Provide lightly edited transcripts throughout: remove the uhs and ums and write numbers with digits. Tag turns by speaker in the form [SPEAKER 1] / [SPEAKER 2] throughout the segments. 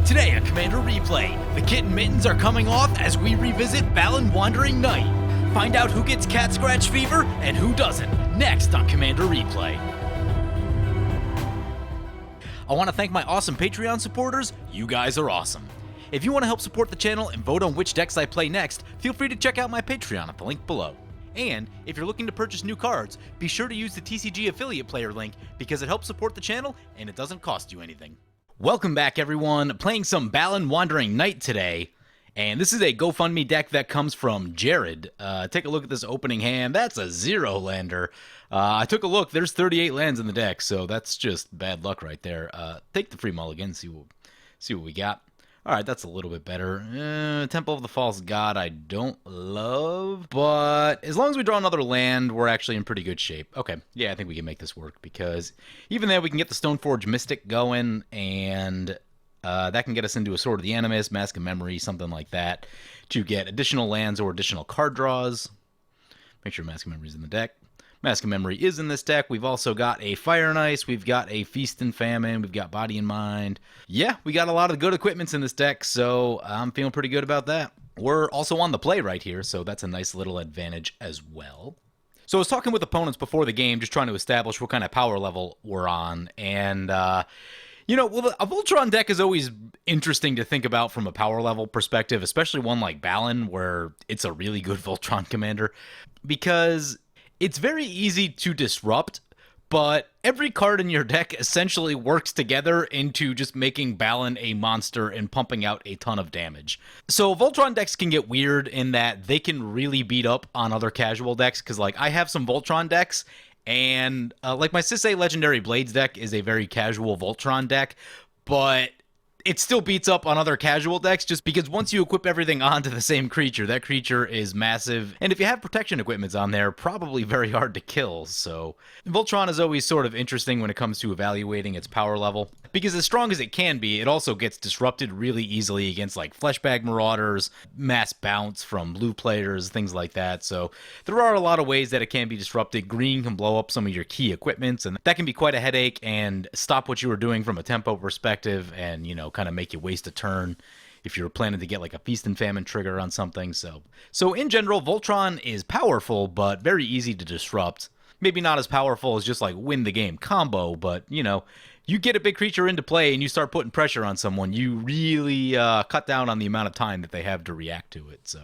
[SPEAKER 1] Today on Commander Replay, the Kit and Mittens are coming off as we revisit Balan Wandering Night. Find out who gets cat scratch fever and who doesn't, next on Commander Replay. I want to thank my awesome Patreon supporters. You guys are awesome. If you want to help support the channel and vote on which decks I play next, feel free to check out my Patreon at the link below. And if you're looking to purchase new cards, be sure to use the TCG affiliate player link because it helps support the channel and it doesn't cost you anything. Welcome back, everyone. Playing some Balan Wandering Night today, and this is a GoFundMe deck that comes from Jared. Take a look at this opening hand. That's a 0-lander. I took a look. There's 38 lands in the deck, so that's just bad luck right there. Take the free mulligan, see what we got. All right, that's a little bit better. Temple of the False God I don't love, but as long as we draw another land, we're actually in pretty good shape. Okay, yeah, I think we can make this work because even there we can get the Stoneforge Mystic going, and that can get us into a Sword of the Animus, Mask of Memory, something like that, to get additional lands or additional card draws. Make sure Mask of Memory is in the deck. Mask of Memory is in this deck. We've also got a Fire and Ice. We've got a Feast and Famine. We've got Body and Mind. Yeah, we got a lot of good equipments in this deck, so I'm feeling pretty good about that. We're also on the play right here, so that's a nice little advantage as well. So I was talking with opponents before the game, just trying to establish what kind of power level we're on, and you know, well, a Voltron deck is always interesting to think about from a power level perspective, especially one like Balan, where it's a really good Voltron commander, because it's very easy to disrupt, but every card in your deck essentially works together into just making Balan a monster and pumping out a ton of damage. So Voltron decks can get weird in that they can really beat up on other casual decks, because like I have some Voltron decks, and like my Sisay Legendary Blades deck is a very casual Voltron deck, but it still beats up on other casual decks just because once you equip everything onto the same creature, that creature is massive. And if you have protection equipments on there, probably very hard to kill. So Voltron is always sort of interesting when it comes to evaluating its power level, because as strong as it can be, it also gets disrupted really easily against like Fleshbag Marauders, mass bounce from blue players, things like that. So there are a lot of ways that it can be disrupted. Green can blow up some of your key equipments, and that can be quite a headache and stop what you were doing from a tempo perspective, and, you know, kind of make you waste a turn if you're planning to get like a Feast and Famine trigger on something. So in general, Voltron is powerful, but very easy to disrupt. Maybe not as powerful as just like win the game combo, but you know, you get a big creature into play and you start putting pressure on someone, you really cut down on the amount of time that they have to react to it. So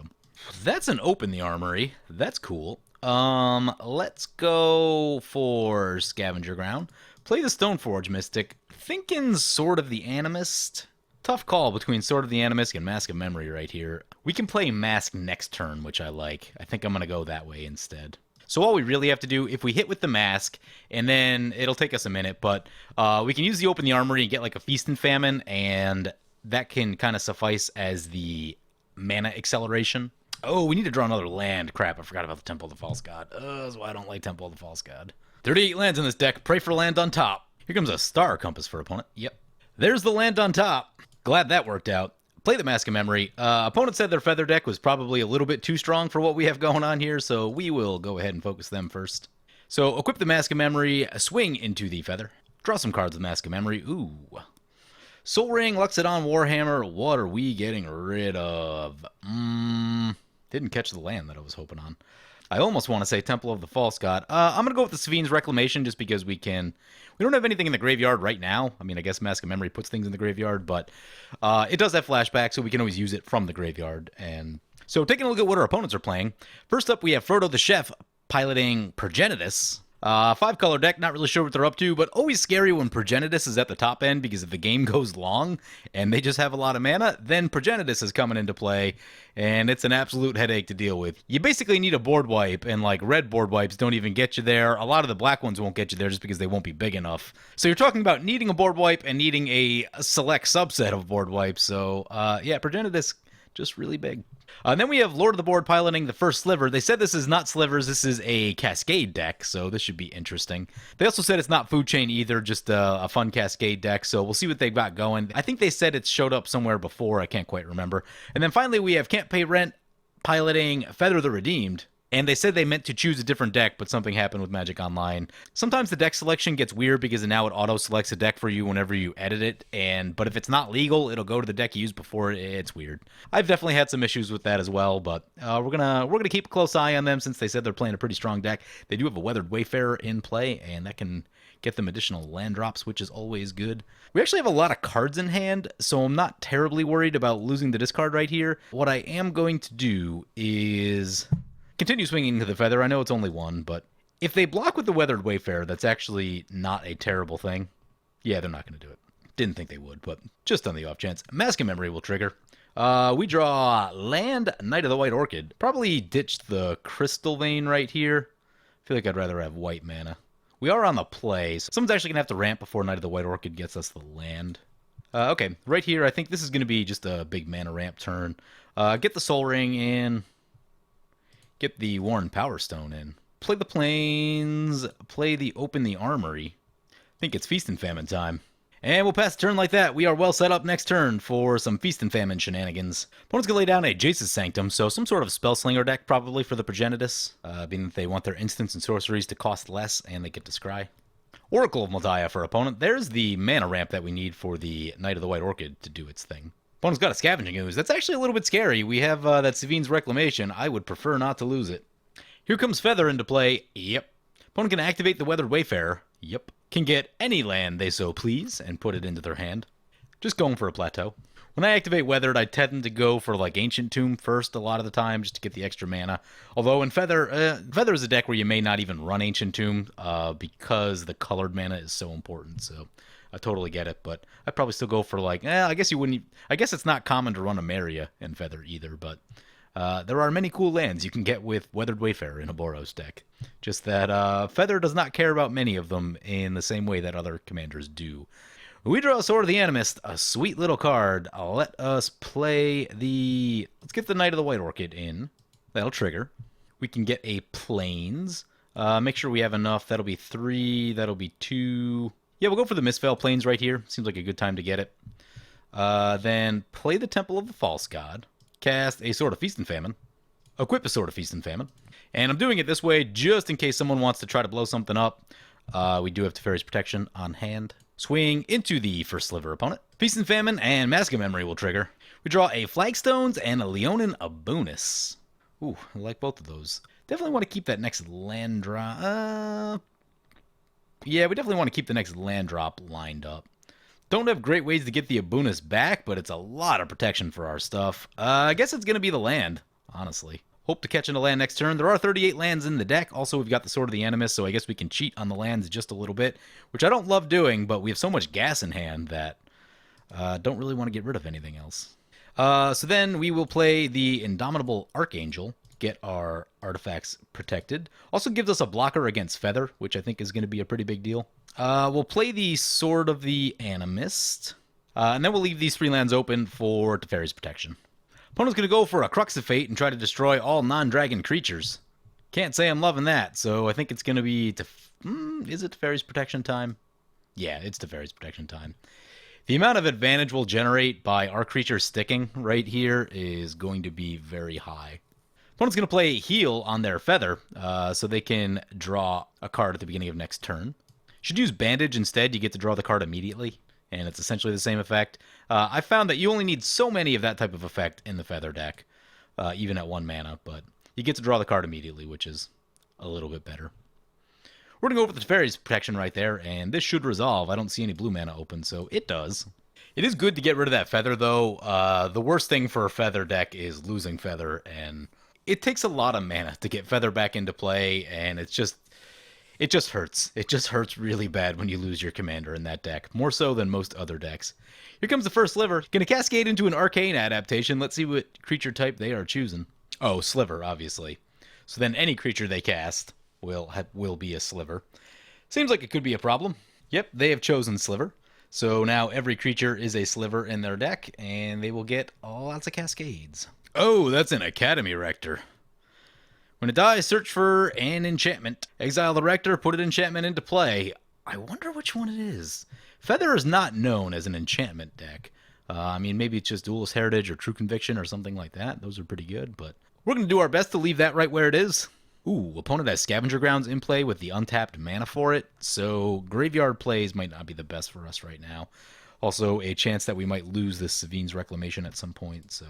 [SPEAKER 1] that's an Open the Armory. That's cool. Let's go for Scavenger Ground. Play the Stoneforge Mystic. Thinking Sword of the Animist. Tough call between Sword of the Animist and Mask of Memory right here. We can play Mask next turn, which I like. I think I'm going to go that way instead. So all we really have to do, if we hit with the Mask, and then it'll take us a minute, but we can use the Open the Armory and get like a Feast and Famine, and that can kind of suffice as the mana acceleration. Oh, we need to draw another land. Crap, I forgot about the Temple of the False God. That's why I don't like Temple of the False God. 38 lands in this deck. Pray for land on top. Here comes a Star Compass for opponent. Yep. There's the land on top. Glad that worked out. Play the Mask of Memory. Opponent said their Feather deck was probably a little bit too strong for what we have going on here, so we will go ahead and focus them first. So equip the Mask of Memory, swing into the Feather. Draw some cards with Mask of Memory. Ooh. Soul Ring, Luxodon, Warhammer. What are we getting rid of? Didn't catch the land that I was hoping on. I almost want to say Temple of the False God. I'm going to go with the Savine's Reclamation just because we don't have anything in the graveyard right now. I mean, I guess Mask of Memory puts things in the graveyard, but it does have flashback, so we can always use it from the graveyard. And so taking a look at what our opponents are playing. First up, we have Frodo the Chef piloting Progenitus. 5-color deck, not really sure what they're up to, but always scary when Progenitus is at the top end, because if the game goes long and they just have a lot of mana, then Progenitus is coming into play, and it's an absolute headache to deal with. You basically need a board wipe, and like red board wipes don't even get you there. A lot of the black ones won't get you there just because they won't be big enough. So you're talking about needing a board wipe and needing a select subset of board wipes. So yeah, Progenitus, just really big. Then we have Lord of the Board piloting the first Sliver. They said this is not Slivers, this is a Cascade deck, so this should be interesting. They also said it's not Food Chain either, just a fun Cascade deck, so we'll see what they've got going. I think they said it showed up somewhere before, I can't quite remember. And then finally we have Can't Pay Rent piloting Feather the Redeemed. And they said they meant to choose a different deck, but something happened with Magic Online. Sometimes the deck selection gets weird because now it auto-selects a deck for you whenever you edit it, but if it's not legal, it'll go to the deck you used before. It's weird. I've definitely had some issues with that as well, but we're gonna keep a close eye on them since they said they're playing a pretty strong deck. They do have a Weathered Wayfarer in play, and that can get them additional land drops, which is always good. We actually have a lot of cards in hand, so I'm not terribly worried about losing the discard right here. What I am going to do is continue swinging to the feather. I know it's only one, but if they block with the Weathered Wayfarer, that's actually not a terrible thing. Yeah, they're not going to do it. Didn't think they would, but just on the off chance. Mask of Memory will trigger. We draw land, Knight of the White Orchid. Probably ditch the Crystal Vein right here. I feel like I'd rather have white mana. We are on the play, so someone's actually going to have to ramp before Knight of the White Orchid gets us the land. Okay, right here, I think this is going to be just a big mana ramp turn. Get the Soul Ring in. Get the Worn Power Stone in. Play the Plains. Play the Open the Armory. I think it's Feast and Famine time. And we'll pass the turn like that. We are well set up next turn for some Feast and Famine shenanigans. Opponent's going to lay down a Jace's Sanctum, so some sort of Spellslinger deck probably for the Progenitus, being that they want their instants and sorceries to cost less and they get to scry. Oracle of Moldiah for opponent. There's the mana ramp that we need for the Knight of the White Orchid to do its thing. Opponent's got a Scavenging Ooze. That's actually a little bit scary. We have that Savine's Reclamation. I would prefer not to lose it. Here comes Feather into play. Yep. Opponent can activate the Weathered Wayfarer. Yep. Can get any land they so please and put it into their hand. Just going for a plateau. When I activate Weathered, I tend to go for like Ancient Tomb first a lot of the time just to get the extra mana. Although in Feather, Feather is a deck where you may not even run Ancient Tomb because the colored mana is so important. So I totally get it, but I'd probably still go for like, I guess you wouldn't. I guess it's not common to run a Maria in Feather either, but there are many cool lands you can get with Weathered Wayfarer in a Boros deck. Just that Feather does not care about many of them in the same way that other commanders do. We draw Sword of the Animist, a sweet little card. Let us play the... Let's get the Knight of the White Orchid in. That'll trigger. We can get a Plains. Make sure we have enough. That'll be 3. That'll be 2. Yeah, we'll go for the Mistveil Plains right here. Seems like a good time to get it. Then play the Temple of the False God. Cast a Sword of Feast and Famine. Equip a Sword of Feast and Famine. And I'm doing it this way just in case someone wants to try to blow something up. We do have Teferi's Protection on hand. Swing into the first Sliver opponent. Feast and Famine and Mask of Memory will trigger. We draw a Flagstones and a Leonin Abunus. Ooh, I like both of those. Definitely want to keep that next land drop. Yeah, we definitely want to keep the next land drop lined up. Don't have great ways to get the Abunus back, but it's a lot of protection for our stuff. I guess it's going to be the land, honestly. Hope to catch in a land next turn. There are 38 lands in the deck. Also, we've got the Sword of the Animist, so I guess we can cheat on the lands just a little bit, which I don't love doing, but we have so much gas in hand that don't really want to get rid of anything else. So then we will play the Indomitable Archangel, get our artifacts protected. Also gives us a blocker against Feather, which I think is going to be a pretty big deal. We'll play the Sword of the Animist, and then we'll leave these 3 lands open for Teferi's Protection. Opponent's going to go for a Crux of Fate and try to destroy all non-dragon creatures. Can't say I'm loving that, so I think it's going to be... is it Teferi's Protection time? Yeah, it's Teferi's Protection time. The amount of advantage we'll generate by our creature sticking right here is going to be very high. Opponent's going to play Heal on their Feather, so they can draw a card at the beginning of next turn. Should use Bandage instead. You get to draw the card immediately, and it's essentially the same effect. I found that you only need so many of that type of effect in the Feather deck, even at 1 mana, but you get to draw the card immediately, which is a little bit better. We're going to go over the Teferi's Protection right there, and this should resolve. I don't see any blue mana open, so it does. It is good to get rid of that Feather, though. The worst thing for a Feather deck is losing Feather, and it takes a lot of mana to get Feather back into play, and it just hurts. It just hurts really bad when you lose your commander in that deck, more so than most other decks. Here comes the first Sliver. Going to cascade into an Arcane adaptation. Let's see what creature type they are choosing. Oh, Sliver, obviously. So then any creature they cast will be a Sliver. Seems like it could be a problem. Yep, they have chosen Sliver. So now every creature is a Sliver in their deck, and they will get lots of cascades. Oh, that's an Academy Rector. When it dies, search for an enchantment. Exile the Rector, put an enchantment into play. I wonder which one it is. Feather is not known as an enchantment deck. I mean, maybe it's just Duelist Heritage or True Conviction or something like that. Those are pretty good, but we're going to do our best to leave that right where it is. Ooh, opponent has Scavenger Grounds in play with the untapped mana for it, so graveyard plays might not be the best for us right now. Also, a chance that we might lose this Savine's Reclamation at some point, so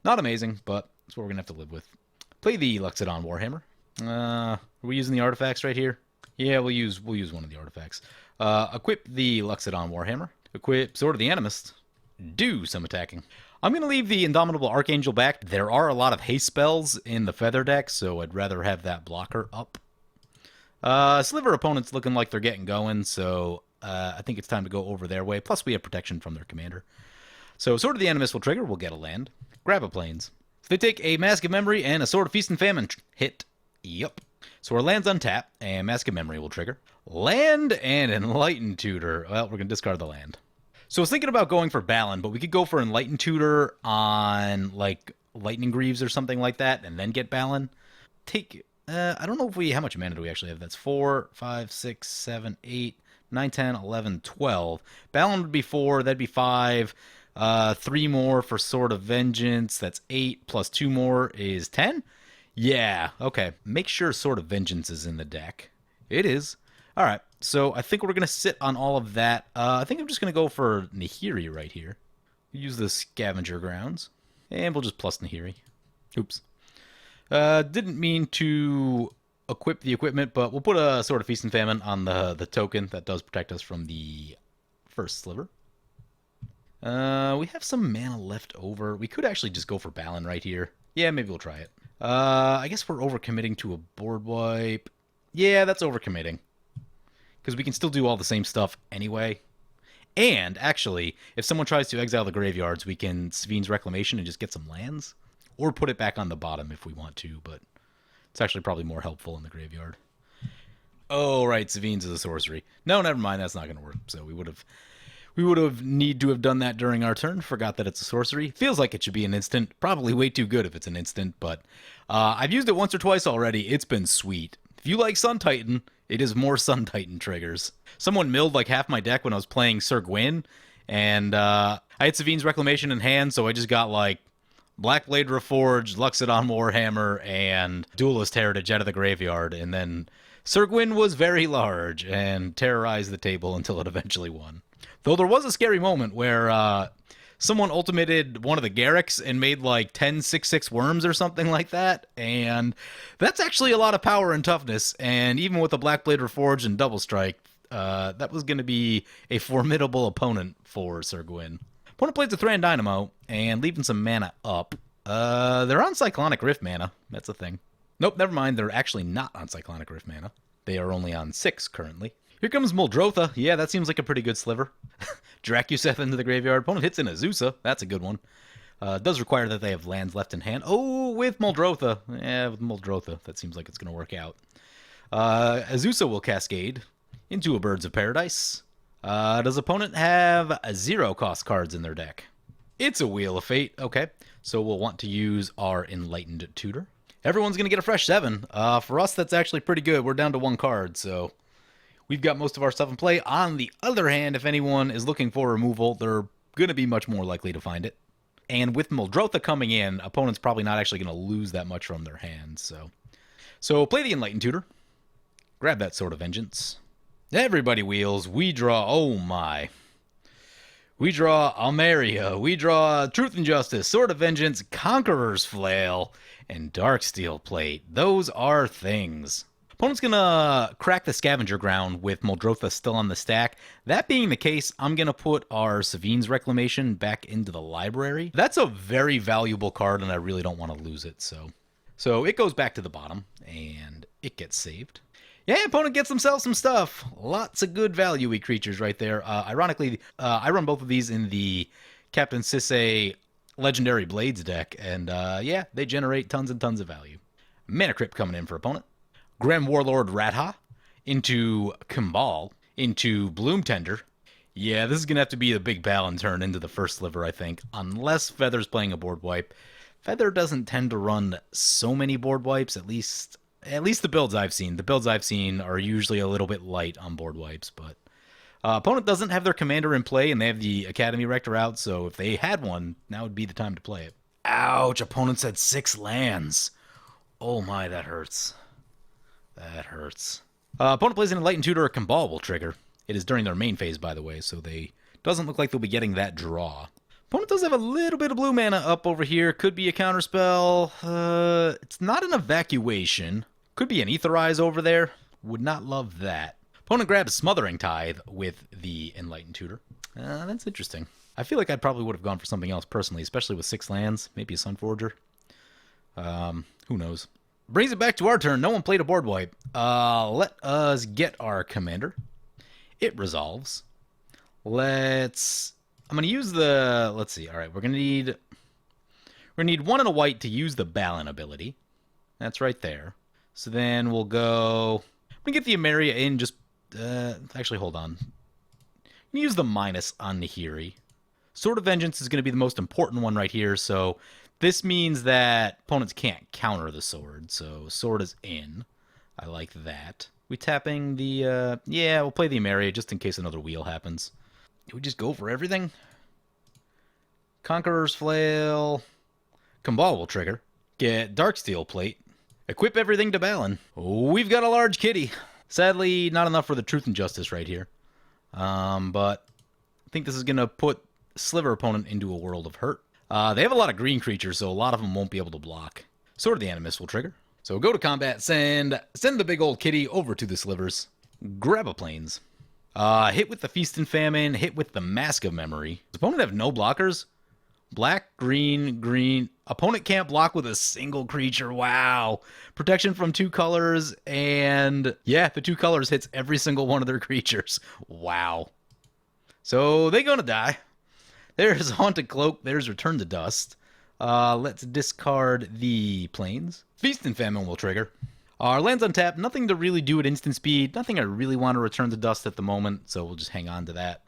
[SPEAKER 1] not amazing, but that's what we're going to have to live with. Play the Luxodon Warhammer. Are we using the artifacts right here? Yeah, we'll use one of the artifacts. Equip the Luxodon Warhammer. Equip Sword of the Animist. Do some attacking. I'm going to leave the Indomitable Archangel back. There are a lot of haste spells in the Feather deck, so I'd rather have that blocker up. Sliver opponents looking like they're getting going, so I think it's time to go over their way. Plus, we have protection from their commander. So Sword of the Animist will trigger. We'll get a land. Grab a plains. So they take a Mask of Memory and a Sword of Feast and Famine hit. Yep. So our land's untap, and Mask of Memory will trigger. Land and Enlightened Tutor. Well, we're going to discard the land. So I was thinking about going for Balan, but we could go for Enlightened Tutor on, like, Lightning Greaves or something like that, and then get Balan. I don't know how much mana do we actually have? That's 4, 5, 6, 7, 8, 9, 10, 11, 12. Balan would be 4, that'd be 5. 3 more for Sword of Vengeance, that's 8, plus 2 more is 10? Yeah, okay. Make sure Sword of Vengeance is in the deck. It is. Alright, so I think we're going to sit on all of that. I think I'm just going to go for Nahiri right here. Use the Scavenger Grounds. And we'll just plus Nahiri. Oops. Didn't mean to equip the equipment, but we'll put a Sword of Feast and Famine on the token that does protect us from the first Sliver. We have some mana left over. We could actually just go for Balan right here. Yeah, maybe we'll try it. I guess we're overcommitting to a board wipe. Yeah, that's overcommitting. Because we can still do all the same stuff anyway. And, actually, if someone tries to exile the graveyards, we can Savine's Reclamation and just get some lands. Or put it back on the bottom if we want to, but it's actually probably more helpful in the graveyard. Oh, right, Savine's is a sorcery. No, never mind, that's not going to work. So we would have need to have done that during our turn. Forgot that it's a sorcery. Feels like it should be an instant. Probably way too good if it's an instant, but I've used it once or twice already. It's been sweet. If you like Sun Titan, it is more Sun Titan triggers. Someone milled like half my deck when I was playing Sir Gwyn, and I had Savine's Reclamation in hand, so I just got like Blackblade Reforged, Luxodon Warhammer, and Duelist Heritage out of the graveyard, and then Sir Gwyn was very large and terrorized the table until it eventually won. Though there was a scary moment where someone ultimated one of the Garriks and made like 10 6/6 worms or something like that, and that's actually a lot of power and toughness, and even with the Blackblade Reforged and Double Strike, that was going to be a formidable opponent for Sir Gwyn. Opponent plays a Thran Dynamo, and leaving some mana up. They're on Cyclonic Rift mana, that's a thing. Nope, never mind, they're actually not on Cyclonic Rift mana. They are only on 6 currently. Here comes Muldrotha. Yeah, that seems like a pretty good sliver. Drakuseth into the graveyard. Opponent hits in Azusa. That's a good one. Does require that they have lands left in hand. Oh, with Muldrotha. Yeah, with Muldrotha. That seems like it's going to work out. Azusa will cascade into a Birds of Paradise. Does opponent have 0 cost cards in their deck? It's a Wheel of Fate. Okay, so we'll want to use our Enlightened Tutor. Everyone's going to get a fresh 7. For us, that's actually pretty good. We're down to 1 card, so we've got most of our stuff in play. On the other hand, if anyone is looking for removal, they're going to be much more likely to find it. And with Muldrotha coming in, opponent's probably not actually going to lose that much from their hands. So play the Enlightened Tutor. Grab that Sword of Vengeance. Everybody wheels. We draw, oh my. We draw Almeria. We draw Truth and Justice, Sword of Vengeance, Conqueror's Flail, and Darksteel Plate. Those are things. Opponent's going to crack the Scavenger Ground with Muldrotha still on the stack. That being the case, I'm going to put our Savine's Reclamation back into the library. That's a very valuable card, and I really don't want to lose it. So it goes back to the bottom, and it gets saved. Yeah, opponent gets themselves some stuff. Lots of good value-y creatures right there. Ironically, I run both of these in the Captain Sisay Legendary Blades deck, and yeah, they generate tons and tons of value. Mana Crypt coming in for opponent. Grim Warlord Radha into Kimball into Bloom Tender. Yeah, this is going to have to be a big Balan turn into the first Sliver, I think, unless Feather's playing a board wipe. Feather doesn't tend to run so many board wipes, at least the builds I've seen. The builds I've seen are usually a little bit light on board wipes, but opponent doesn't have their commander in play, and they have the Academy Rector out, so if they had one, now would be the time to play it. Ouch, opponents had 6 lands. Oh my, that hurts. That hurts. Opponent plays an Enlightened Tutor or Cabal will trigger. It is during their main phase, by the way, so they doesn't look like they'll be getting that draw. Opponent does have a little bit of blue mana up over here. Could be a counterspell. It's not an Evacuation. Could be an Aetherize over there. Would not love that. Opponent grabs Smothering Tithe with the Enlightened Tutor. That's interesting. I feel like I probably would have gone for something else personally, especially with 6 lands. Maybe a Sunforger. Who knows? Brings it back to our turn. No one played a board wipe. Let us get our commander. It resolves. I'm going to use the... Let's see. All right, we're going to need 1 and a white to use the Balan ability. That's right there. So then we'll go... I'm going to get the Emeria in just... actually, hold on. Use the minus on Nahiri. Sword of Vengeance is going to be the most important one right here, so this means that opponents can't counter the sword, so sword is in. I like that. We tapping the... yeah, we'll play the Emeria just in case another wheel happens. Do we just go for everything? Conqueror's Flail. Cabal will trigger. Get Darksteel Plate. Equip everything to Balan. We've got a large kitty. Sadly, not enough for the Truth and Justice right here. But I think this is going to put Sliver opponent into a world of hurt. They have a lot of green creatures, so a lot of them won't be able to block. Sword of the Animus will trigger. So go to combat, send the big old kitty over to the Slivers. Grab a Plains. Hit with the Feast and Famine, hit with the Mask of Memory. Does opponent have no blockers? Black, green, green. Opponent can't block with a single creature. Wow. Protection from 2 colors, and yeah, the 2 colors hits every single one of their creatures. Wow. So they're gonna die. There's Haunted Cloak. There's Return to Dust. Let's discard the Plains. Feast and Famine will trigger. Our land's untapped. Nothing to really do at instant speed. Nothing I really want to Return to Dust at the moment, so we'll just hang on to that.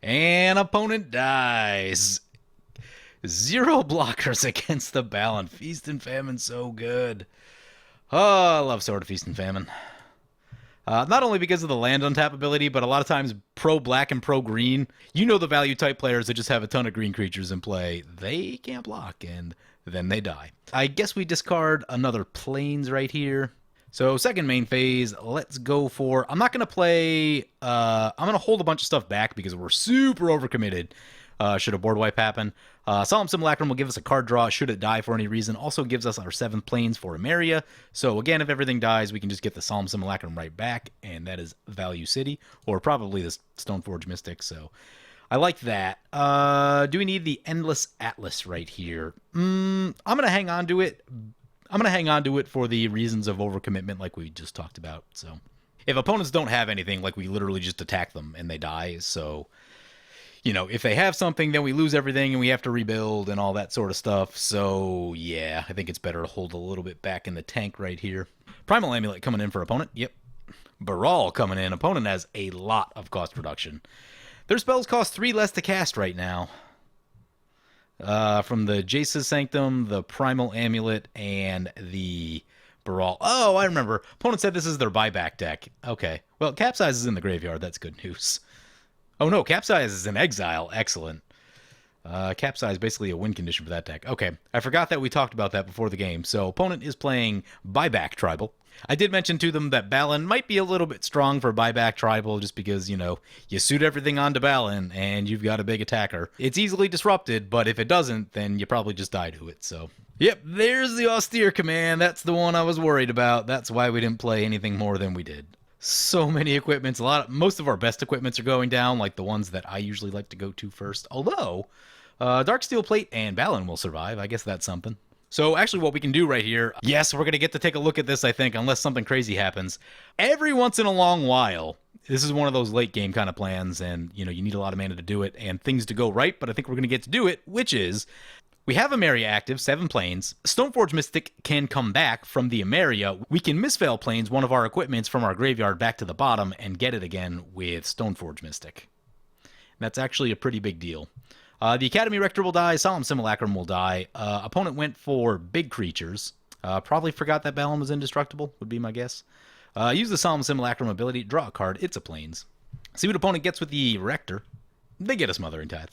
[SPEAKER 1] And opponent dies. 0 blockers against the Balan. Feast and Famine, so good. Oh, I love Sword of Feast and Famine. Not only because of the land untap ability, but a lot of times pro-black and pro-green, you know the value type players that just have a ton of green creatures in play. They can't block, and then they die. I guess we discard another Plains right here. So second main phase, let's go for... I'm not going to play... I'm going to hold a bunch of stuff back because we're super overcommitted. Should a board wipe happen. Solemn Simulacrum will give us a card draw should it die for any reason. Also gives us our 7th Plains for Emeria. So again, if everything dies, we can just get the Solemn Simulacrum right back, and that is Value City, or probably the Stoneforge Mystic. So I like that. Do we need the Endless Atlas right here? I'm going to hang on to it. I'm going to hang on to it for the reasons of overcommitment like we just talked about. So if opponents don't have anything, like we literally just attack them and they die, so... You know, if they have something, then we lose everything and we have to rebuild and all that sort of stuff. So, yeah, I think it's better to hold a little bit back in the tank right here. Primal Amulet coming in for opponent. Yep. Baral coming in. Opponent has a lot of cost reduction. Their spells cost 3 less to cast right now. From the Jace's Sanctum, the Primal Amulet, and the Baral. Oh, I remember. Opponent said this is their buyback deck. Okay. Well, Capsize is in the graveyard. That's good news. Oh no, Capsize is in exile. Excellent. Capsize basically a win condition for that deck. Okay, I forgot that we talked about that before the game. So opponent is playing Buyback Tribal. I did mention to them that Balan might be a little bit strong for Buyback Tribal just because, you know, you suit everything onto Balan and you've got a big attacker. It's easily disrupted, but if it doesn't, then you probably just die to it, so... Yep, there's the Austere Command. That's the one I was worried about. That's why we didn't play anything more than we did. So many equipments. Most of our best equipments are going down, like the ones that I usually like to go to first. Although, Darksteel Plate and Balan will survive. I guess that's something. So actually what we can do right here, yes, we're going to get to take a look at this, I think, unless something crazy happens. Every once in a long while, this is one of those late game kind of plans, and, you know, you need a lot of mana to do it and things to go right, but I think we're going to get to do it, which is... We have Emeria active, 7 Plains. Stoneforge Mystic can come back from the Emeria. We can Misveil Plains one of our equipments from our graveyard back to the bottom and get it again with Stoneforge Mystic. That's actually a pretty big deal. The Academy Rector will die. Solemn Simulacrum will die. Opponent went for big creatures. Probably forgot that Balan was indestructible, would be my guess. Use the Solemn Simulacrum ability. Draw a card. It's a Plains. See what opponent gets with the Rector. They get a Smothering Tithe.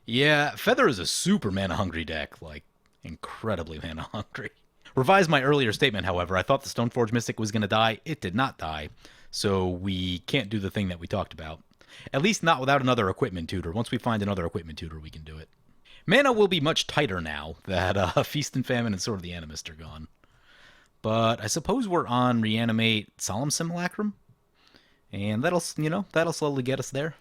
[SPEAKER 1] Yeah, Feather is a super mana-hungry deck, like, incredibly mana-hungry. Revise my earlier statement, however. I thought the Stoneforge Mystic was going to die. It did not die. So we can't do the thing that we talked about. At least not without another equipment tutor. Once we find another equipment tutor, we can do it. Mana will be much tighter now that Feast and Famine and Sword of the Animist are gone. But I suppose we're on Reanimate Solemn Simulacrum. And that'll slowly get us there.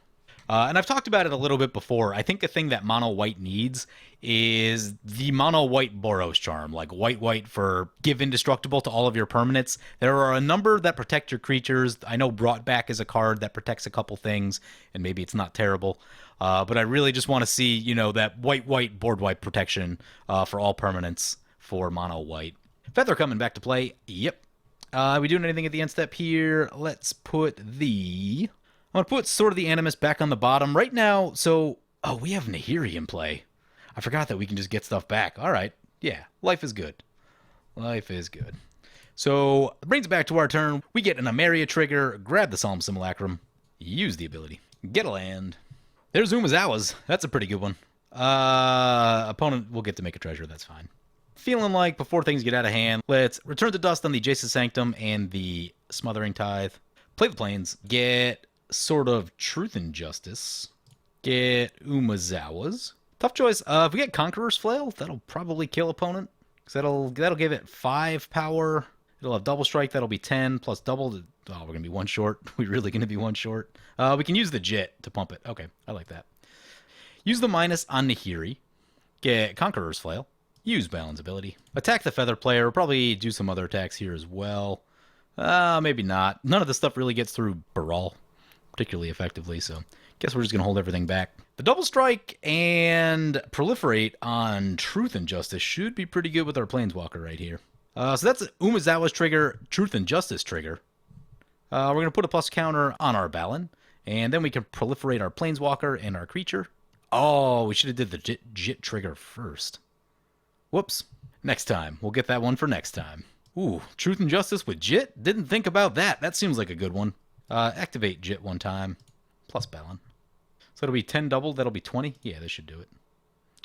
[SPEAKER 1] And I've talked about it a little bit before. I think the thing that mono white needs is the mono white Boros charm, like white for give indestructible to all of your permanents. There are a number that protect your creatures. I know Brought Back is a card that protects a couple things, and maybe it's not terrible. But I really just want to see, that white board wipe protection for all permanents for mono white. Feather coming back to play. Yep. Are we doing anything at the end step here? Let's put the... I'm going to put Sword of the Animist back on the bottom right now. So, we have Nahiri in play. I forgot that we can just get stuff back. All right. Yeah, life is good. Life is good. So, it brings it back to our turn. We get an Ameria trigger, grab the Solemn Simulacrum, use the ability, get a land. There's Umazawa's. That's a pretty good one. Opponent will get to make a treasure. That's fine. Feeling like before things get out of hand, let's Return to Dust on the Jace's Sanctum and the Smothering Tithe. Play the Plains. Get Sword of Truth and Justice. Get Umazawa's. Tough choice. If we get Conqueror's Flail, that'll probably kill opponent. Because that'll give it 5 power. It'll have double strike. That'll be 10 plus double. We're going to be one short. We're really going to be one short. We can use the Jit to pump it. Okay, I like that. Use the minus on Nahiri. Get Conqueror's Flail. Use Balan's ability. Attack the Feather player. We'll probably do some other attacks here as well. Maybe not. None of this stuff really gets through Baral particularly effectively, so guess we're just going to hold everything back. The Double Strike and Proliferate on Truth and Justice should be pretty good with our Planeswalker right here. So that's Umazawa's trigger, Truth and Justice trigger. We're going to put a plus counter on our Balan, and then we can proliferate our Planeswalker and our creature. Oh, we should have did the Jit trigger first. Whoops. Next time. We'll get that one for next time. Ooh, Truth and Justice with Jit? Didn't think about that. That seems like a good one. Activate Jit one time, plus Balan. So it'll be 10 double, that'll be 20. Yeah, this should do it.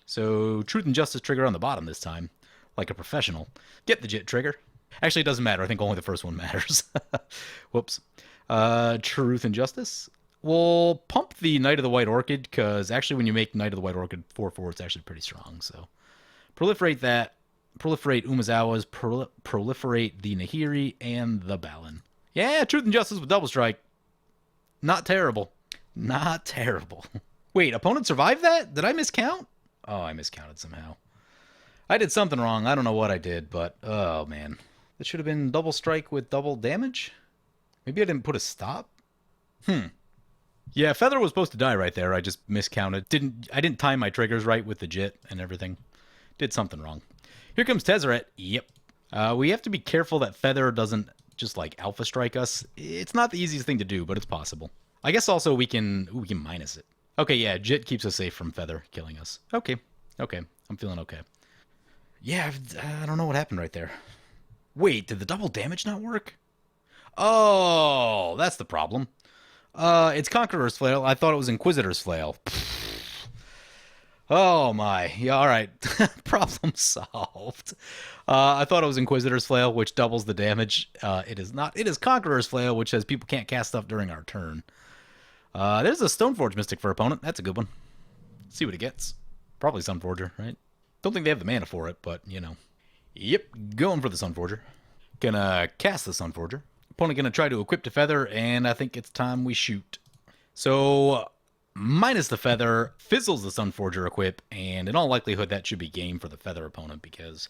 [SPEAKER 1] So Truth and Justice trigger on the bottom this time, like a professional. Get the Jit trigger. Actually, it doesn't matter. I think only the first one matters. Whoops. Truth and Justice. We'll pump the Knight of the White Orchid, because actually when you make Knight of the White Orchid 4/4, it's actually pretty strong. So proliferate that. Proliferate Umazawa's. Proliferate the Nahiri and the Balan. Yeah, Truth and Justice with Double Strike. Not terrible. Not terrible. Wait, opponent survived that? Did I miscount? Oh, I miscounted somehow. I did something wrong. I don't know what I did, but oh man. This should have been Double Strike with double damage? Maybe I didn't put a stop? Yeah, Feather was supposed to die right there. I just miscounted. I didn't time my triggers right with the Jit and everything. Did something wrong. Here comes Tezzeret. Yep. We have to be careful that Feather doesn't just like alpha strike us. It's not the easiest thing to do, but it's possible. I guess also we can minus it. Okay, yeah, Jit keeps us safe from Feather killing us. Okay, I'm feeling okay. Yeah, I don't know what happened right there. Wait, did the double damage not work? Oh, that's the problem. It's Conqueror's Flail. I thought it was Inquisitor's Flail. Oh my. Yeah, all right. Problem solved. I thought it was Inquisitor's Flail, which doubles the damage. It is not. It is Conqueror's Flail, which says people can't cast stuff during our turn. There's a Stoneforge Mystic for opponent. That's a good one. Let's see what it gets. Probably Sunforger, right? Don't think they have the mana for it, but, you know. Yep, going for the Sunforger. Gonna cast the Sunforger. Opponent gonna try to equip to Feather, and I think it's time we shoot. So... minus the Feather, fizzles the Sunforger equip, and in all likelihood that should be game for the Feather opponent because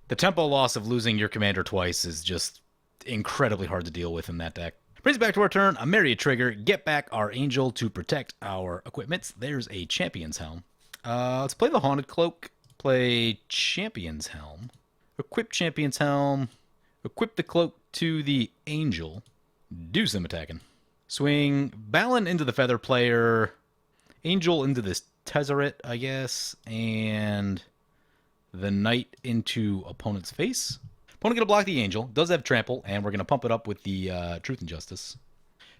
[SPEAKER 1] the tempo loss of losing your commander twice is just incredibly hard to deal with in that deck. Brings it back to our turn, a Myriad trigger, get back our Angel to protect our equipments. There's a Champion's Helm. Let's play the Haunted Cloak, play Champion's Helm, equip Champion's Helm, equip the Cloak to the Angel, do some attacking. Swing Balan into the Feather player, Angel into this Tezzeret, I guess, and the Knight into opponent's face. Opponent going to block the Angel, does have Trample, and we're going to pump it up with the Truth and Justice.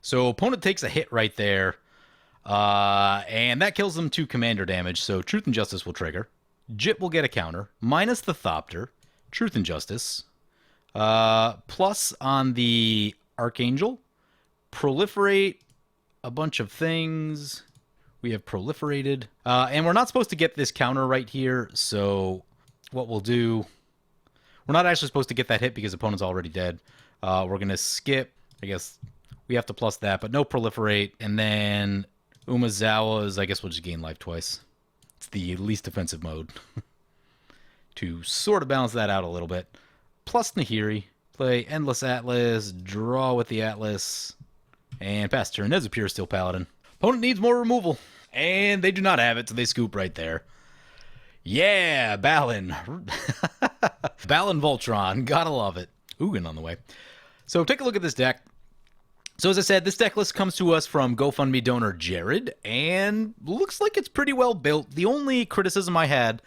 [SPEAKER 1] So opponent takes a hit right there, and that kills them 2 commander damage, so Truth and Justice will trigger. Jit will get a counter, minus the Thopter, Truth and Justice. Plus on the Archangel. Proliferate a bunch of things. We have proliferated. And we're not supposed to get this counter right here, so what we'll do... We're not actually supposed to get that hit because the opponent's already dead. We're going to skip. I guess we have to plus that, but no proliferate. And then Umezawa's, I guess we'll just gain life twice. It's the least defensive mode. To sort of balance that out a little bit. Plus Nahiri. Play Endless Atlas. Draw with the Atlas. And pass turn. Nezapure Steel Paladin. Opponent needs more removal. And they do not have it, so they scoop right there. Yeah, Balan. Balan Voltron. Gotta love it. Ugin on the way. So take a look at this deck. So as I said, this deck list comes to us from GoFundMe donor Jared, and looks like it's pretty well built. The only criticism I had...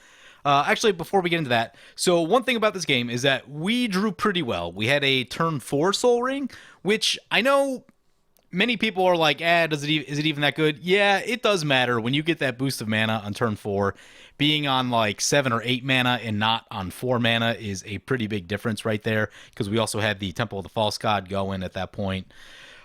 [SPEAKER 1] actually, before we get into that, so one thing about this game is that we drew pretty well. We had a turn 4 Soul Ring, which I know... Many people are like, is it even that good? Yeah, it does matter when you get that boost of mana on turn 4. Being on like 7 or 8 mana and not on 4 mana is a pretty big difference right there, because we also had the Temple of the False God going at that point.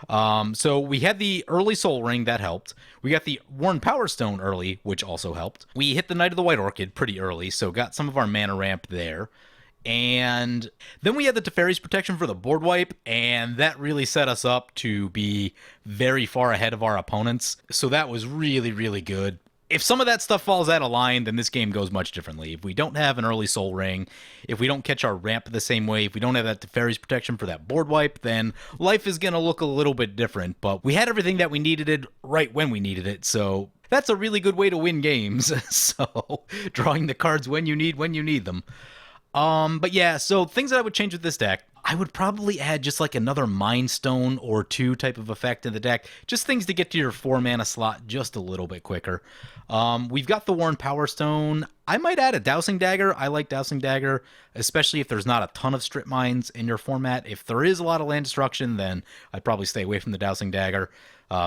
[SPEAKER 1] So we had the early Soul Ring, that helped. We got the Worn Power Stone early, which also helped. We hit the Knight of the White Orchid pretty early, so got some of our mana ramp there. And then we had the Teferi's Protection for the board wipe, and that really set us up to be very far ahead of our opponents. So that was really, really good. If some of that stuff falls out of line, then this game goes much differently. If we don't have an early Soul Ring, if we don't catch our ramp the same way, if we don't have that Teferi's Protection for that board wipe, then life is going to look a little bit different. But we had everything that we needed it right when we needed it, so that's a really good way to win games. So drawing the cards when you need them. But yeah, so things that I would change with this deck, I would probably add just like another Mind Stone or 2 type of effect in the deck. Just things to get to your 4 mana slot just a little bit quicker. We've got the Worn Power Stone. I might add a Dowsing Dagger. I like Dowsing Dagger, especially if there's not a ton of Strip Mines in your format. If there is a lot of land destruction, then I'd probably stay away from the Dowsing Dagger.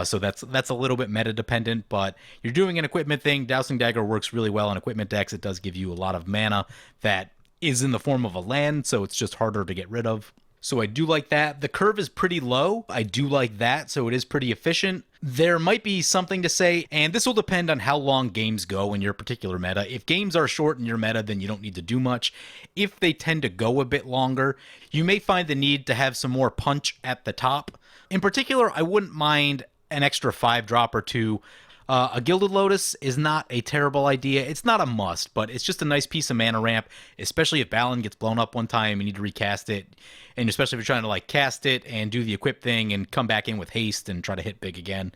[SPEAKER 1] So that's a little bit meta dependent, but you're doing an equipment thing. Dowsing Dagger works really well in equipment decks. It does give you a lot of mana that is in the form of a land, so it's just harder to get rid of. So I do like that. The curve is pretty low. I do like that, so it is pretty efficient. There might be something to say, and this will depend on how long games go in your particular meta. If games are short in your meta, then you don't need to do much. If they tend to go a bit longer, you may find the need to have some more punch at the top. In particular, I wouldn't mind an extra 5-drop or 2. A Gilded Lotus is not a terrible idea. It's not a must, but it's just a nice piece of mana ramp, especially if Balan gets blown up one time, you need to recast it, and especially if you're trying to like cast it and do the equip thing and come back in with haste and try to hit big again.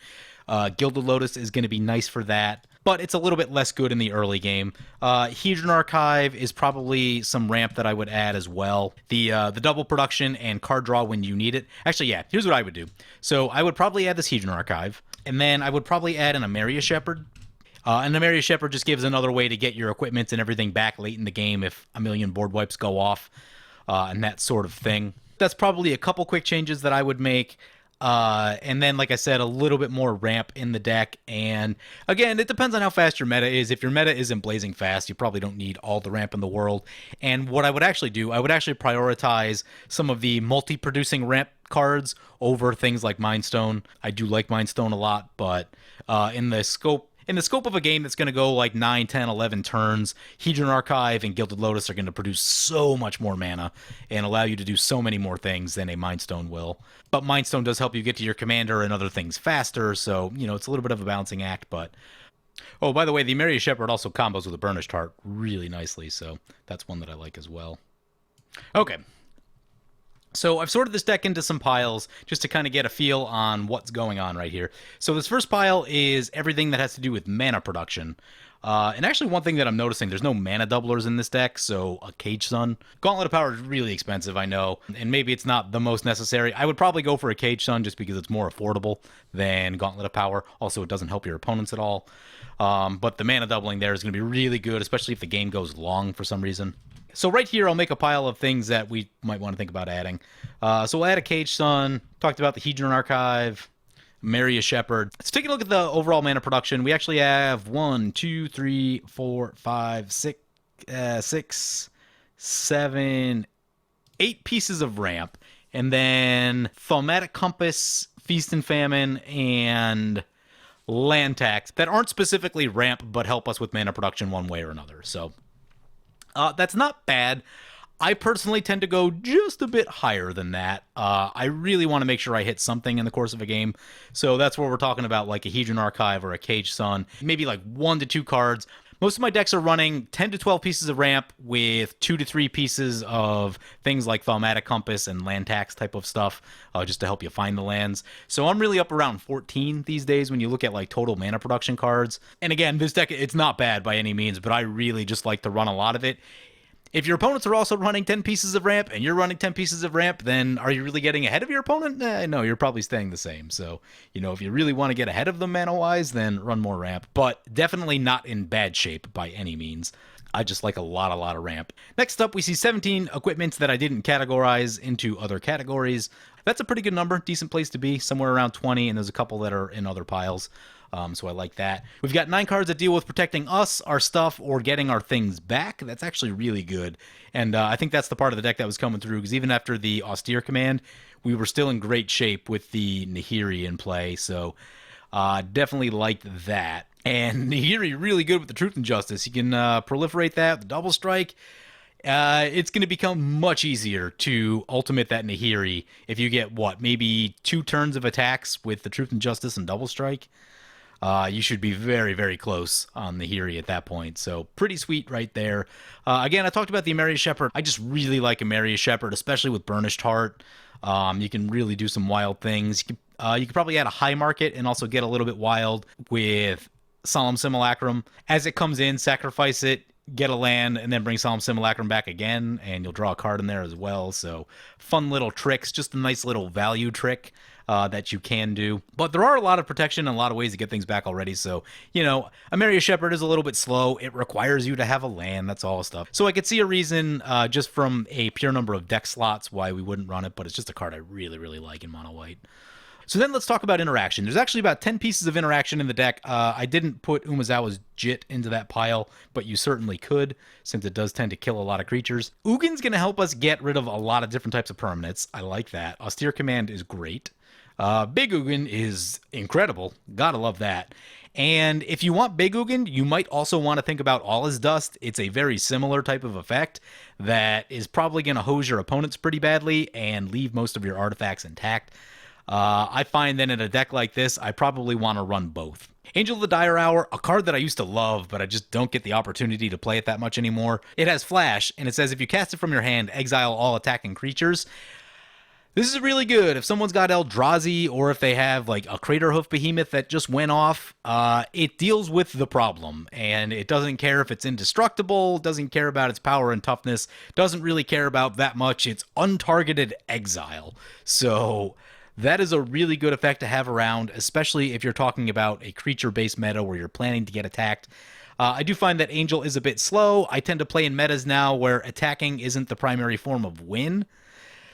[SPEAKER 1] Gilded Lotus is going to be nice for that, but it's a little bit less good in the early game. Hedron Archive is probably some ramp that I would add as well. The double production and card draw when you need it. Actually, yeah, here's what I would do. So I would probably add this Hedron Archive. And then I would probably add an Ameria Shepherd. And Ameria Shepherd just gives another way to get your equipment and everything back late in the game if a million board wipes go off, and that sort of thing. That's probably a couple quick changes that I would make. And then, like I said, a little bit more ramp in the deck. And again, it depends on how fast your meta is. If your meta isn't blazing fast, you probably don't need all the ramp in the world. And what I would actually do, I would actually prioritize some of the multi-producing ramp cards over things like Mind Stone. I do like Mind Stone a lot, but in the scope of a game that's going to go like 9, 10, 11 turns, Hedron Archive and Gilded Lotus are going to produce so much more mana and allow you to do so many more things than a Mind Stone will. But Mind Stone does help you get to your commander and other things faster, so, you know, it's a little bit of a balancing act, but... Oh, by the way, the Ameria Shepherd also combos with a Burnished Heart really nicely, so that's one that I like as well. Okay. So I've sorted this deck into some piles just to kind of get a feel on what's going on right here. So this first pile is everything that has to do with mana production. And actually one thing that I'm noticing, there's no mana doublers in this deck, so a Cage Sun. Gauntlet of Power is really expensive, I know, and maybe it's not the most necessary. I would probably go for a Cage Sun just because it's more affordable than Gauntlet of Power. Also, it doesn't help your opponents at all. But the mana doubling there is going to be really good, especially if the game goes long for some reason. So right here, I'll make a pile of things that we might want to think about adding. So we'll add a Cage Sun, talked about the Hedron Archive, Ameria Shepherd. Let's take a look at the overall mana production. We actually have 1, 2, 3, 4, 5, 6, 7, 8 pieces of ramp, and then Thaumatic Compass, Feast and Famine, and land tax that aren't specifically ramp but help us with mana production one way or another. So that's not bad. I personally tend to go just a bit higher than that. I really want to make sure I hit something in the course of a game. So that's where we're talking about like a Hedron Archive or a Cage Sun, maybe like 1 to 2 cards. Most of my decks are running 10 to 12 pieces of ramp with 2 to 3 pieces of things like Thaumatic Compass and land tax type of stuff, just to help you find the lands. So I'm really up around 14 these days when you look at like total mana production cards. And again, this deck, it's not bad by any means, but I really just like to run a lot of it. If your opponents are also running 10 pieces of ramp and you're running 10 pieces of ramp, then are you really getting ahead of your opponent? No, you're probably staying the same. So, if you really want to get ahead of them mana-wise, then run more ramp. But definitely not in bad shape by any means. I just like a lot of ramp. Next up, we see 17 equipments that I didn't categorize into other categories. That's a pretty good number, decent place to be, somewhere around 20, and there's a couple that are in other piles. So I like that. We've got 9 cards that deal with protecting us, our stuff, or getting our things back. That's actually really good. And I think that's the part of the deck that was coming through, because even after the Austere command, we were still in great shape with the Nahiri in play. So definitely liked that. And Nahiri really good with the Truth and Justice. You can proliferate that, the double strike. It's going to become much easier to ultimate that Nahiri if you get, maybe 2 turns of attacks with the Truth and Justice and double strike. You should be very, very close on the Nahiri at that point. So pretty sweet right there. Again, I talked about the Emerius Shepherd. I just really like Emerius Shepherd, especially with Burnished Heart. You can really do some wild things. You could probably add a high market and also get a little bit wild with Solemn Simulacrum. As it comes in, sacrifice it, get a land, and then bring Solemn Simulacrum back again, and you'll draw a card in there as well. So fun little tricks, just a nice little value trick that you can do. But there are a lot of protection and a lot of ways to get things back already. So, Emerius Shepherd is a little bit slow. It requires you to have a land. That's all stuff. So I could see a reason just from a pure number of deck slots why we wouldn't run it, but it's just a card I really, really like in mono white. So then let's talk about interaction. There's actually about 10 pieces of interaction in the deck. I didn't put Umezawa's Jit into that pile, but you certainly could, since it does tend to kill a lot of creatures. Ugin's going to help us get rid of a lot of different types of permanents. I like that. Austere Command is great. Big Ugin is incredible. Gotta love that. And if you want Big Ugin, you might also want to think about All Is Dust. It's a very similar type of effect that is probably going to hose your opponents pretty badly and leave most of your artifacts intact. I find that in a deck like this, I probably want to run both. Angel of the Dire Hour, a card that I used to love, but I just don't get the opportunity to play it that much anymore. It has Flash, and it says if you cast it from your hand, exile all attacking creatures. This is really good. If someone's got Eldrazi, or if they have like a Craterhoof Behemoth that just went off, it deals with the problem. And it doesn't care if it's indestructible, doesn't care about its power and toughness, doesn't really care about that much. It's untargeted exile. So that is a really good effect to have around, especially if you're talking about a creature-based meta where you're planning to get attacked. I do find that Angel is a bit slow. I tend to play in metas now where attacking isn't the primary form of win.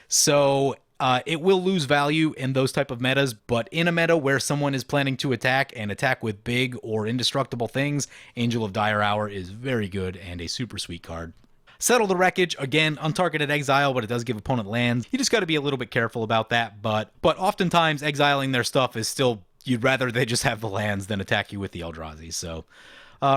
[SPEAKER 1] So it will lose value in those type of metas, but in a meta where someone is planning to attack and attack with big or indestructible things, Angel of Dire Hour is very good and a super sweet card. Settle the Wreckage, again, untargeted exile, but it does give opponent lands. You just got to be a little bit careful about that, but oftentimes exiling their stuff is still, you'd rather they just have the lands than attack you with the Eldrazi. So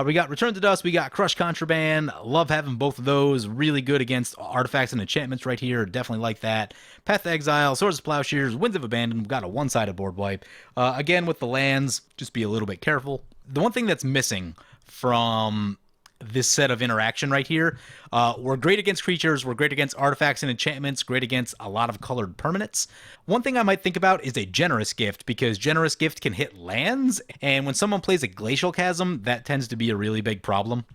[SPEAKER 1] we got Return to Dust, we got Crush Contraband. Love having both of those. Really good against artifacts and enchantments right here. Definitely like that. Path to Exile, Swords of Plowshares, Winds of Abandon. We've got a one-sided board wipe. Again, with the lands, just be a little bit careful. The one thing that's missing from this set of interaction right here, we're great against creatures, we're great against artifacts and enchantments, great against a lot of colored permanents. One thing I might think about is a Generous Gift, because Generous Gift can hit lands, and when someone plays a Glacial Chasm, that tends to be a really big problem.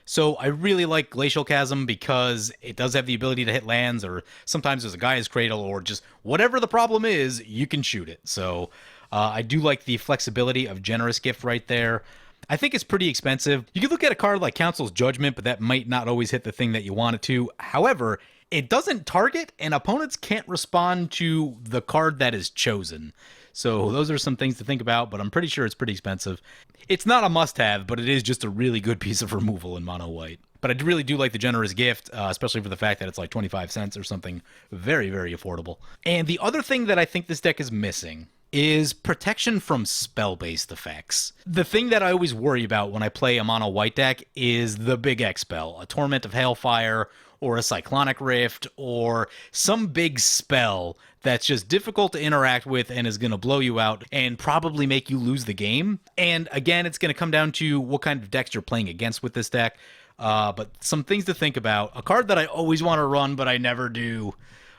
[SPEAKER 1] So I really like Glacial Chasm because it does have the ability to hit lands, or sometimes there's a Gaia's Cradle, or just whatever the problem is, you can shoot it. So I do like the flexibility of Generous Gift right there. I think it's pretty expensive. You could look at a card like Council's Judgment, but that might not always hit the thing that you want it to. However, it doesn't target, and opponents can't respond to the card that is chosen. So those are some things to think about, but I'm pretty sure it's pretty expensive. It's not a must-have, but it is just a really good piece of removal in mono white. but I really do like the generous gift, especially for the fact that it's like 25 cents or something very, very affordable. And the other thing that I think this deck is missing is protection from spell-based effects. The thing that I always worry about when I play a mono white deck is the big X spell, a Torment of Hailfire, or a Cyclonic Rift, or some big spell that's just difficult to interact with and is going to blow you out and probably make you lose the game. And again, it's going to come down to what kind of decks you're playing against with this deck. But some things to think about. A card that I always want to run, but I never do,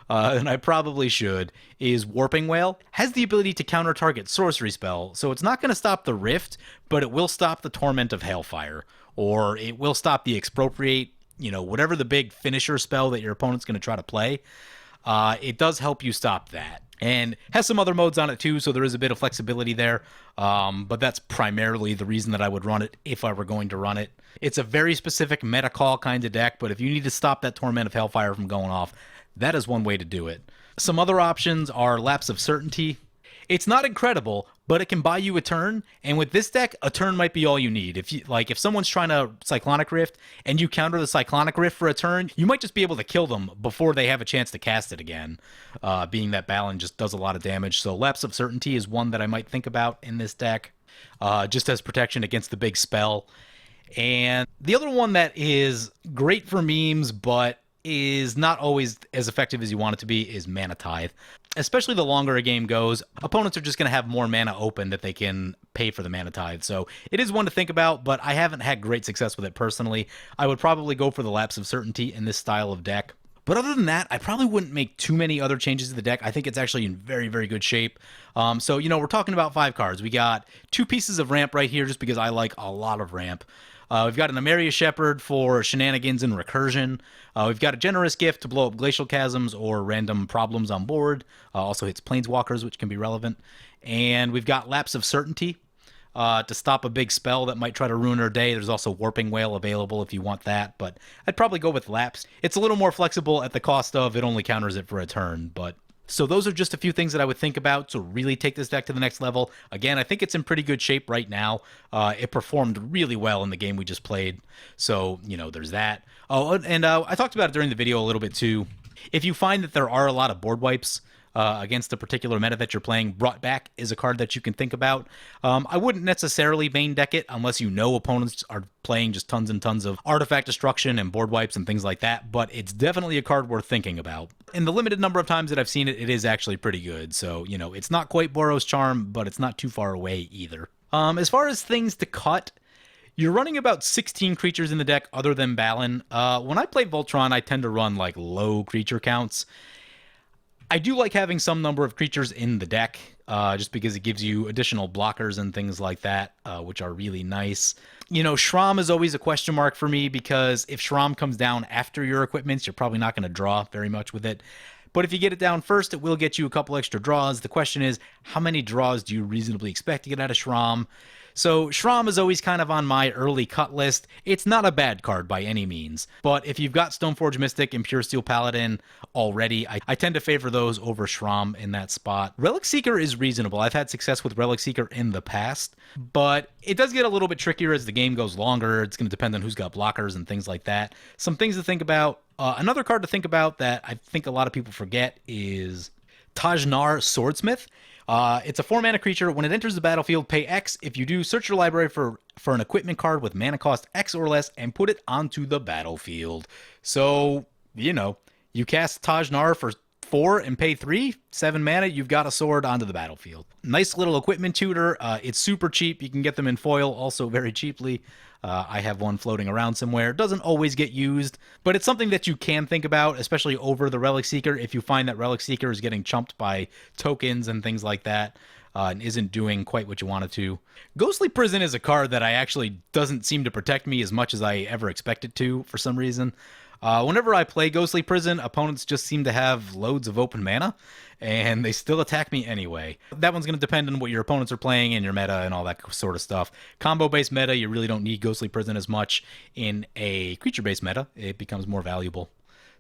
[SPEAKER 1] and I probably should, is Warping Whale. Has the ability to counter target sorcery spell, so it's not going to stop the Rift, but it will stop the Torment of Hailfire, or it will stop the Expropriate, whatever the big finisher spell that your opponent's going to try to play. It does help you stop that. And has some other modes on it too, so there is a bit of flexibility there. But that's primarily the reason that I would run it if I were going to run it. It's a very specific meta call kind of deck, but if you need to stop that Torment of Hailfire from going off, that is one way to do it. Some other options are Lapse of Certainty. It's not incredible, but it can buy you a turn, and with this deck, a turn might be all you need. If someone's trying to Cyclonic Rift and you counter the Cyclonic Rift for a turn, you might just be able to kill them before they have a chance to cast it again, being that Balan just does a lot of damage. So Lapse of Certainty is one that I might think about in this deck, just as protection against the big spell. And the other one that is great for memes, but is not always as effective as you want it to be, is Mana Tithe. Especially the longer a game goes, opponents are just going to have more mana open that they can pay for the Mana Tithe. So it is one to think about, but I haven't had great success with it personally. I would probably go for the Lapse of Certainty in this style of deck. But other than that, I probably wouldn't make too many other changes to the deck. I think it's actually in very, very good shape. So, we're talking about 5 cards. We got 2 pieces of ramp right here just because I like a lot of ramp. We've got an Ameria Shepherd for shenanigans and recursion. We've got a generous gift to blow up glacial chasms or random problems on board. Also hits planeswalkers, which can be relevant. And we've got Lapse of Certainty to stop a big spell that might try to ruin our day. There's also Warping Whale available if you want that, but I'd probably go with Lapse. It's a little more flexible at the cost of it only counters it for a turn, but... So those are just a few things that I would think about to really take this deck to the next level. Again, I think it's in pretty good shape right now. It performed really well in the game we just played. So, there's that. Oh, and I talked about it during the video a little bit too. If you find that there are a lot of board wipes against a particular meta that you're playing, Brought Back is a card that you can think about. I wouldn't necessarily main deck it unless opponents are playing just tons and tons of artifact destruction and board wipes and things like that, but it's definitely a card worth thinking about. In the limited number of times that I've seen it, it is actually pretty good. So, it's not quite Boros Charm, but it's not too far away either. As far as things to cut, you're running about 16 creatures in the deck other than Balan. When I play Voltron, I tend to run low creature counts. I do like having some number of creatures in the deck, just because it gives you additional blockers and things like that, which are really nice. Shram is always a question mark for me, because if Shram comes down after your equipments, you're probably not going to draw very much with it. But if you get it down first, it will get you a couple extra draws. The question is, how many draws do you reasonably expect to get out of Shram? So Shram is always kind of on my early cut list. It's not a bad card by any means, but if you've got Stoneforge Mystic and Pure Steel Paladin already, I tend to favor those over Shram in that spot. Relic Seeker is reasonable. I've had success with Relic Seeker in the past, but it does get a little bit trickier as the game goes longer. It's going to depend on who's got blockers and things like that. Some things to think about. Another card to think about that I think a lot of people forget is Tajnar Swordsmith. It's a 4-mana creature. When it enters the battlefield, pay X. If you do, search your library for an equipment card with mana cost X or less and put it onto the battlefield. So, you cast Tajnar for 4 and pay 3, 7 mana, you've got a sword onto the battlefield. Nice little equipment tutor. It's super cheap. You can get them in foil also very cheaply. I have one floating around somewhere. It doesn't always get used, but it's something that you can think about, especially over the Relic Seeker, if you find that Relic Seeker is getting chumped by tokens and things like that, and isn't doing quite what you want it to. Ghostly Prison is a card that I actually doesn't seem to protect me as much as I ever expect it to for some reason. Whenever I play Ghostly Prison, opponents just seem to have loads of open mana, and they still attack me anyway. That one's going to depend on what your opponents are playing and your meta and all that sort of stuff. Combo-based meta, you really don't need Ghostly Prison as much. In a creature-based meta, it becomes more valuable.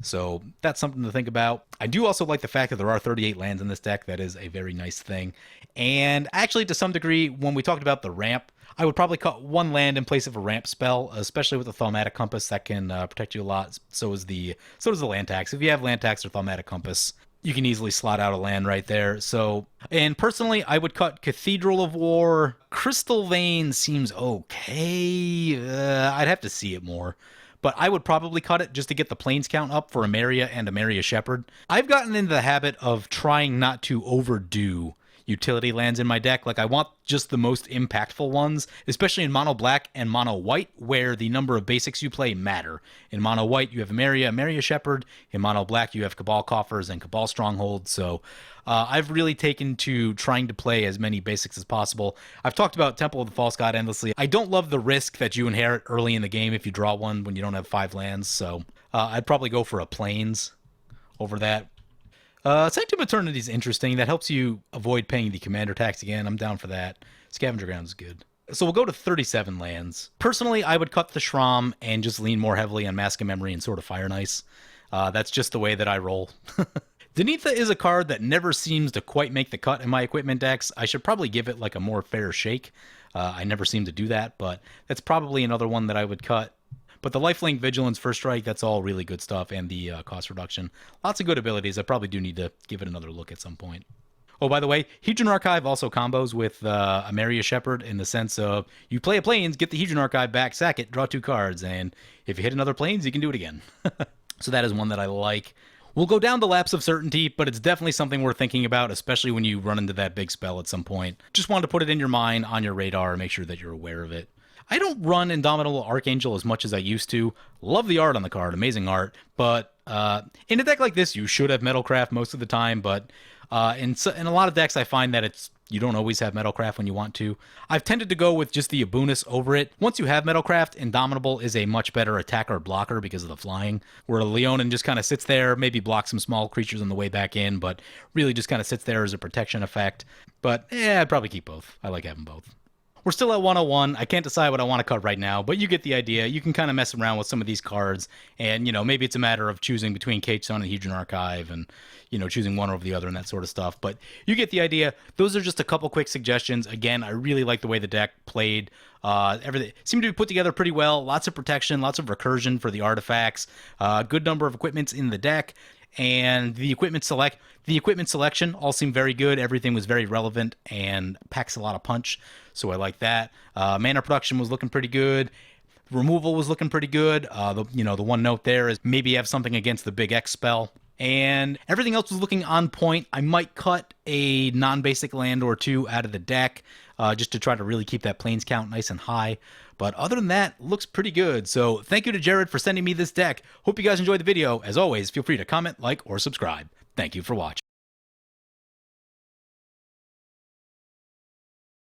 [SPEAKER 1] So that's something to think about. I do also like the fact that there are 38 lands in this deck. That is a very nice thing. And actually, to some degree, when we talked about the ramp, I would probably cut one land in place of a ramp spell, especially with the Thaumatic Compass that can protect you a lot. So does the land tax. If you have land tax or Thaumatic Compass, you can easily slot out a land right there. So, and personally, I would cut Cathedral of War. Crystal Vein seems okay. I'd have to see it more. But I would probably cut it just to get the planes count up for Emeria and Emeria Shepherd. I've gotten into the habit of trying not to overdo utility lands in my deck. Like, I want just the most impactful ones, especially in mono black and mono white, where the number of basics you play matter. In mono white, you have Emeria Shepherd. In mono black, you have Cabal Coffers and Cabal Stronghold. So I've really taken to trying to play as many basics as possible. I've talked about Temple of the False God endlessly. I don't love the risk that you inherit early in the game if you draw one when you don't have 5 lands. So I'd probably go for a Plains over that. Sanctum Eternity is interesting. That helps you avoid paying the commander tax again. I'm down for that. Scavenger Ground is good. So we'll go to 37 lands. Personally, I would cut the Shram and just lean more heavily on Mask of Memory and Sword of Fire and Ice. That's just the way that I roll. Denitha is a card that never seems to quite make the cut in my equipment decks. I should probably give it like a more fair shake. I never seem to do that, but that's probably another one that I would cut. But the Lifelink, Vigilance, First Strike, that's all really good stuff, and the cost reduction. Lots of good abilities. I probably do need to give it another look at some point. Oh, by the way, Hedron Archive also combos with Emeria Shepherd in the sense of you play a Plains, get the Hedron Archive back, sack it, draw 2 cards, and if you hit another Plains, you can do it again. So that is one that I like. We'll go down to Lapse of Certainty, but it's definitely something worth thinking about, especially when you run into that big spell at some point. Just wanted to put it in your mind, on your radar, and make sure that you're aware of it. I don't run Indomitable Archangel as much as I used to. Love the art on the card, amazing art. But in a deck like this, you should have Metalcraft most of the time. But in a lot of decks, I find that you don't always have Metalcraft when you want to. I've tended to go with just the Abunus over it. Once you have Metalcraft, Indomitable is a much better attacker blocker because of the flying, where Leonin just kind of sits there, maybe blocks some small creatures on the way back in, but really just kind of sits there as a protection effect. But I'd probably keep both. I like having both. We're still at 101. I can't decide what I want to cut right now, but you get the idea. You can kind of mess around with some of these cards, and, maybe it's a matter of choosing between Cage Sun and Hedron Archive and, choosing one over the other and that sort of stuff. But you get the idea. Those are just a couple quick suggestions. Again, I really like the way the deck played. Everything seemed to be put together pretty well. Lots of protection, lots of recursion for the artifacts, good number of equipments in the deck. And the equipment selection all seemed very good. Everything was very relevant and packs a lot of punch. So I like that. Mana production was looking pretty good. Removal was looking pretty good. The one note there is maybe have something against the Big X spell. And everything else was looking on point. I might cut a non-basic land or 2 out of the deck just to try to really keep that plains count nice and high. But other than that, looks pretty good. So thank you to Jared for sending me this deck. Hope you guys enjoyed the video. As always, feel free to comment, like, or subscribe. Thank you for watching.